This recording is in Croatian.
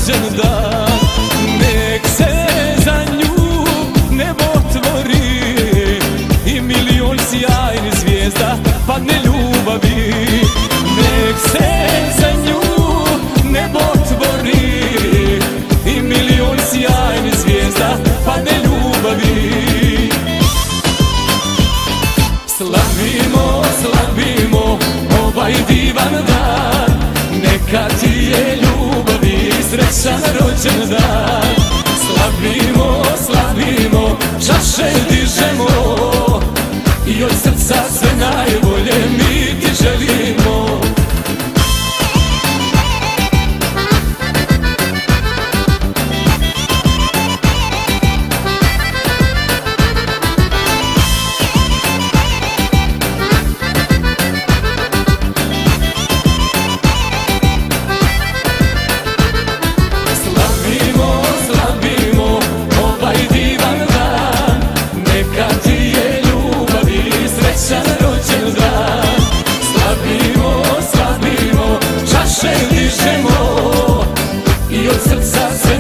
rođendan. Nek se za nju nebo otvori i milion sjajnih zvijezda padne ljubavi. Nek se za nju nebo otvori i milion sjajnih zvijezda padne ljubavi. Slavimo, slavimo ovaj divan dan, neka ti je ljubavi srećan rođendan. Slavimo, slavimo, čaše dižemo i od srca sve najbolje mi ti želimo. Slavimo, slavimo, čaše dižemo i od srca sve